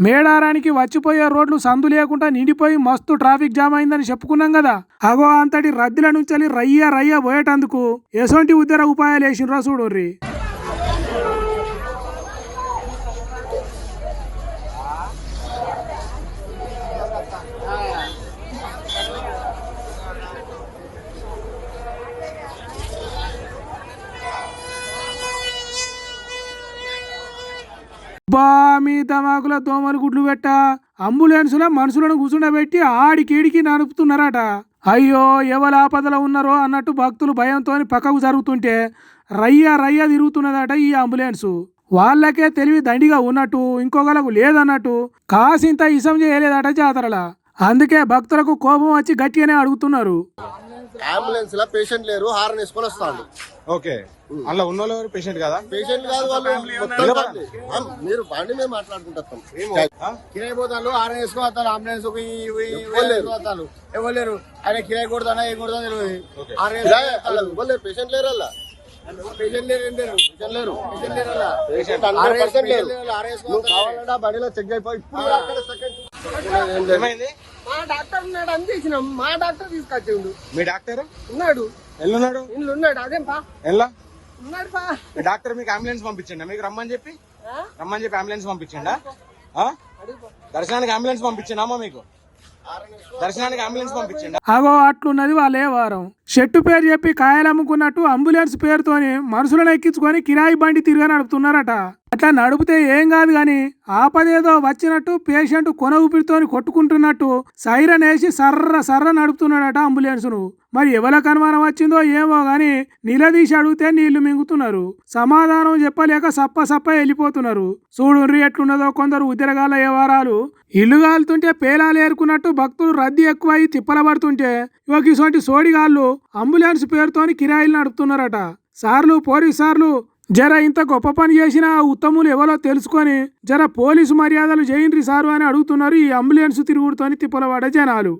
మేడారానికి వచ్చిపోయే రోడ్లు సందు లేకుండా నిండిపోయి మస్తు ట్రాఫిక్ జామ్ అయిందని చెప్పుకున్నాం కదా. అగో అంతటి రద్దీల నుంచి రయ్య రయ్య పోయేటందుకు ఎసొంటి ఉద్దర ఉపాయాలు వేసినరా చూడుర్రి. బా మీ తమాకుల దోమలు గుడ్లు పెట్ట అంబులెన్సుల మనుషులను కూర్చుండబెట్టి ఆడికేడికి నడుపుతున్నారట. అయ్యో ఎవరు ఆపదలో ఉన్నారో అన్నట్టు భక్తులు భయంతో పక్కకు జరుగుతుంటే రయ్య రయ్య తిరుగుతున్నదట ఈ అంబులెన్సు. వాళ్ళకే తెలివి దండిగా ఉన్నట్టు ఇంకొకలకు లేదన్నట్టు కాసింత ఇసం చేయలేదట జాతరలా. అందుకే భక్తులకు కోపం వచ్చి గట్టిగానే అడుగుతున్నారు. అంబులెన్స్ లా పేషెంట్ లేరు, హార్న్ వేసుకొని వస్తాడు. ఓకే, అలా ఉన్న వాళ్ళు పేషెంట్ కదా? పేషెంట్ కాదు వాళ్ళు. మీరు బండి మేము మాట్లాడుకుంటాం. కిరాయి పోతాను, హార్న్ వేసుకొని వస్తాను. అంబులెన్స్ వస్తాను ఎవరు లేరు. ఆయన కిరాయి కొడతానా ఏం కొడతా తెలియదు. పేషెంట్ లేరు అలా. బండిలో చెక్ అయిపోయి మా డాక్టర్ ఉన్నాడు అంతే ఇచ్చినాం. మా డాక్టర్ తీసుకొచ్చిండు. మీ డాక్టర్ ఉన్నాడు. ఎల్లున్నాడు? ఇల్లు ఉన్నాడు. అదేం పా ఎలా ఉన్నాడు పా. మీ డాక్టర్ మీకు అంబులెన్స్ పంపించండి, మీకు రమ్మని చెప్పి అంబులెన్స్ పంపించండా? దర్శనానికి అంబులెన్స్ పంపించిండమ్మా? మీకు దర్శనానికి అంబులెన్స్ పంపించండి. అగో అట్లున్నది వాళ్ళే వారం. చెట్టు పేరు చెప్పి కాయలు అమ్ముకున్నట్టు అంబులెన్స్ పేరుతోని మనుషులను ఎక్కించుకొని కిరాయి బండి తిరిగా నడుపుతున్నారట. అట్లా నడిపితే ఏం కాదు గాని ఆపదేదో వచ్చినట్టు పేషెంట్ కొన ఊపిరితోని కొట్టుకుంటున్నట్టు సైరన్ వేసి సర్ర సర్ర నడుపుతున్నాడట అంబులెన్స్ను. మరి ఎవరికి అనుమానం వచ్చిందో ఏమో గాని నిలదీసి అడిగితే నీళ్లు మింగుతున్నారు. సమాధానం చెప్పలేక సప్ప సప్ప వెళ్ళిపోతున్నారు. చూడుర్రి ఎట్లున్నదో కొందరు ఉద్రగాల వ్యవహారాలు. ఇల్లు కాలుతుంటే పేలాలు ఏరుకున్నట్టు భక్తులు రద్దీ ఎక్కువై తిప్పలబడుతుంటే ఇటువంటి సోడిగాళ్ళు అంబులెన్స్ పేరుతోని కిరాయిలు నడుపుతున్నారట. సార్లు పోలీస్ సార్లు జర ఇంత గొప్ప పని చేసిన ఉత్తములు ఎవరో తెలుసుకొని జర పోలీసు మర్యాదలు చేయండి సారు అని అడుగుతున్నారు ఈ అంబులెన్స్ తిరుగుడుతోని తిప్పలబడ్డ జనాలు.